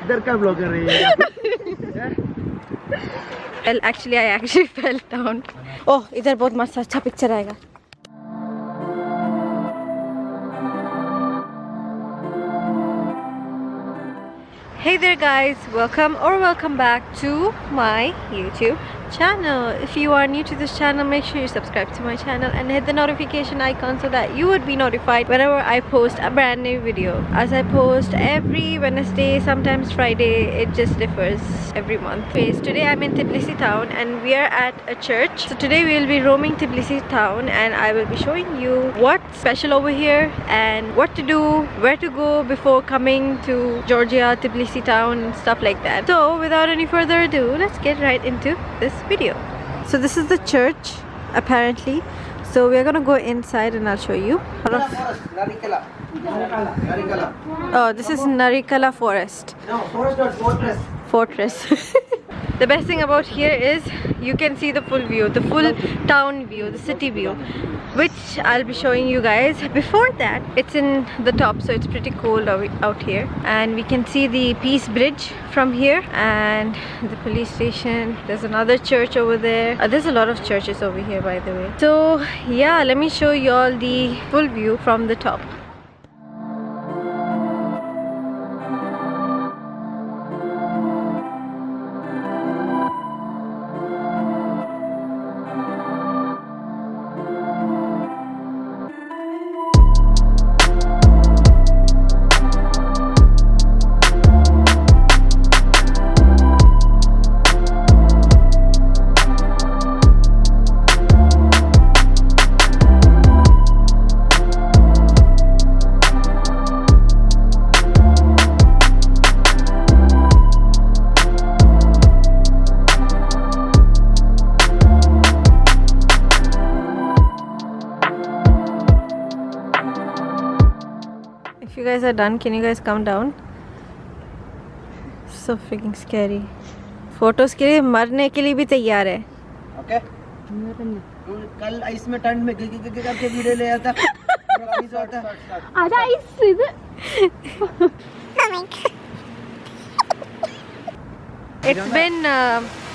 इधर का ब्लॉगर है ये? Well, actually, I actually fell down. Oh, इधर बहुत मस्त अच्छा पिक्चर आएगा. Hey there guys, welcome back to my YouTube channel. If you are new to this channel, make sure you subscribe to my channel and hit the notification icon so that you would be notified whenever I post a brand new video. As I post every Wednesday, sometimes Friday, it just differs every month. Anyways, today I'm in Tbilisi town and we are at a church. So today we will be roaming Tbilisi town and I will be showing you what's special over here and what to do, where to go before coming to Georgia, Tbilisi town and stuff like that. So without any further ado, let's get right into this video. So this is the church apparently, so we're gonna go inside and I'll show you. Narikala. Oh, this is Narikala Forest. No, forest or fortress. The best thing about here is you can see the full view, the full town view, the city view, which I'll be showing you guys. Before that, it's in the top, so it's pretty cold out here, and we can see the Peace Bridge from here and the police station. There's another church over there. There's a lot of churches over here, by the way. So yeah, let me show you all the full view from the top. If you guys are done, can you guys come down? So freaking scary. Photos के लिए मरने के लिए भी तैयार है. Okay. कल ice में ठंड में करके वीडियो ले आता. आधा आइस इधर. It's been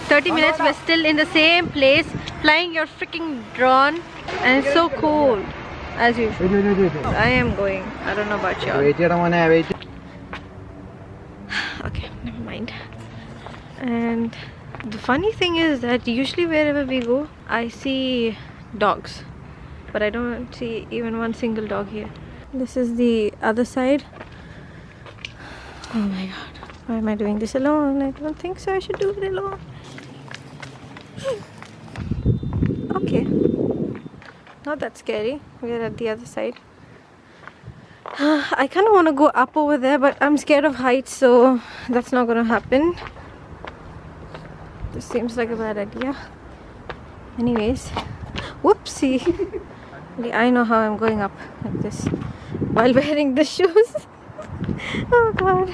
30 minutes. We're still in the same place, flying your freaking drone, and it's so cold. As usual. I am going. I don't know about y'all. Okay, never mind. And the funny thing is that usually wherever we go, I see dogs, but I don't see even one single dog here. This is the other side. Oh my god, why am I doing this alone? I don't think so. I should do it alone. Okay. Not that scary. We're at the other side. I kind of want to go up over there, but I'm scared of heights, so that's not gonna happen. This seems like a bad idea. Anyways, whoopsie. I know how I'm going up like this while wearing the shoes. Oh god.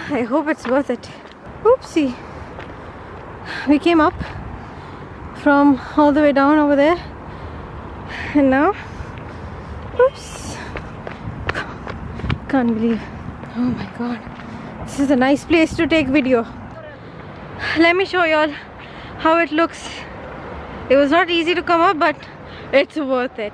I hope it's worth it. Whoopsie. We came up from all the way down over there. And now, oops, can't believe. Oh my god, this is a nice place to take video. Let me show y'all how it looks. It was not easy to come up, but it's worth it.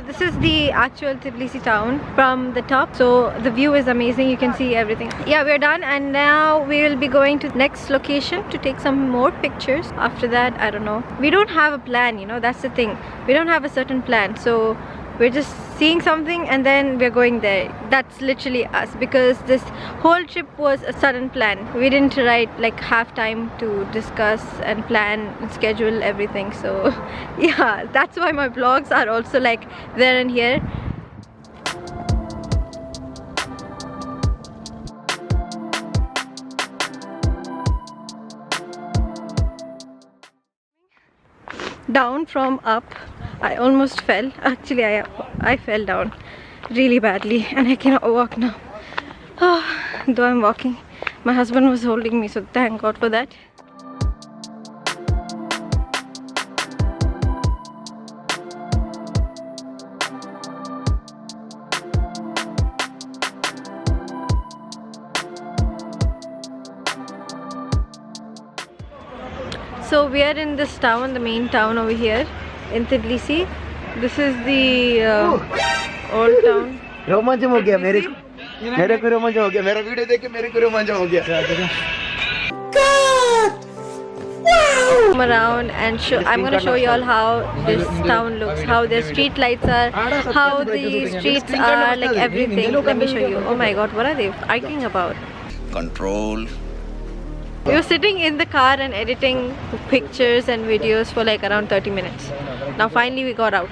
This is the actual Tbilisi town from the top, so the view is amazing. You can see everything. Yeah, we're done, and now we will be going to the next location to take some more pictures. After that, I don't know. We don't have a plan, you know, that's the thing. We don't have a certain plan, so we're just seeing something and then we're going there. That's literally us, because this whole trip was a sudden plan. We didn't have time to discuss and plan and schedule everything. So yeah, that's why my vlogs are also like there and here. Down from up, I almost fell. Actually, I fell down really badly and I cannot walk now. Though I'm walking, my husband was holding me, so thank God for that. So we are in this town, the main town over here in Tbilisi. This is the old town. रोमांचन हो गया मेरे को रोमांचन हो गया मेरा video देख के मेरे को रोमांचन हो गया Come around and I'm going to show you all how this town looks, how their street lights are, how the streets are, like everything. Let me show you. Oh my God, what are they arguing about? Control. We were sitting in the car and editing pictures and videos for like around 30 minutes. Now finally we got out.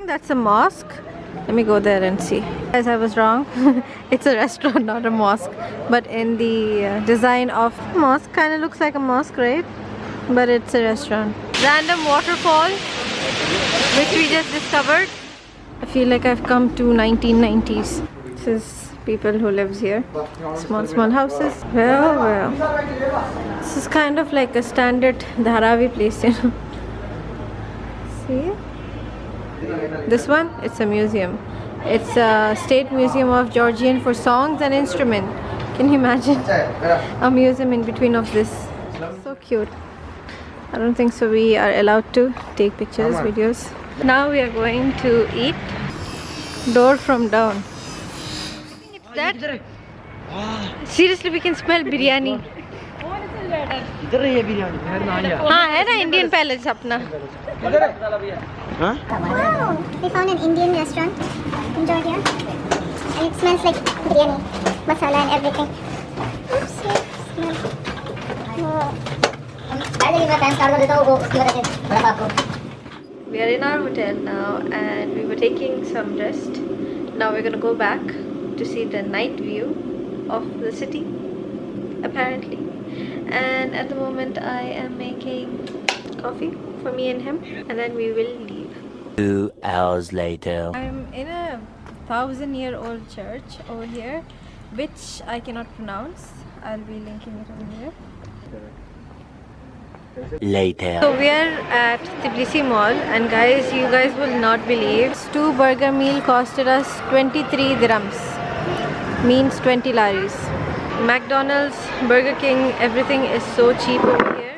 That's a mosque. Let me go there and see. Guys, I was wrong. It's a restaurant, not a mosque. But in the design of mosque, kind of looks like a mosque, right? But it's a restaurant. Random waterfall, which we just discovered. I feel like I've come to 1990s. This is people who lives here. Small houses. Well. This is kind of like a standard Dharavi place, you know. See? This one, it's a museum. It's a state museum of Georgian for songs and instrument. Can you imagine a museum in between of this? So cute. I don't think so we are allowed to take pictures, videos. Now we are going to eat. Door from down. It's that. Seriously, we can smell biryani. इधर है ये बिरयानी हाँ है ना Indian palace अपना. Wow! We found an Indian restaurant in Georgia and it smells like biryani, masala and everything. Oops, smell. We are in our hotel now and we were taking some rest. Now we're gonna go back to see the night view of the city, apparently. And at the moment I am making coffee for me and him, and then we will leave. 2 hours later. I'm in a 1000-year-old church over here, which I cannot pronounce. I'll be linking it over here. Later. So we are at Tbilisi Mall, and guys, you guys will not believe, 2 burger meal costed us 23 dirhams, means 20 laris. McDonald's, Burger King, everything is so cheap over here.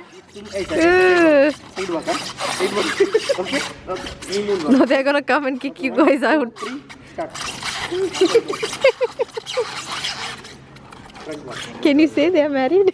No, they're gonna come and kick you guys out. Can you say they're married?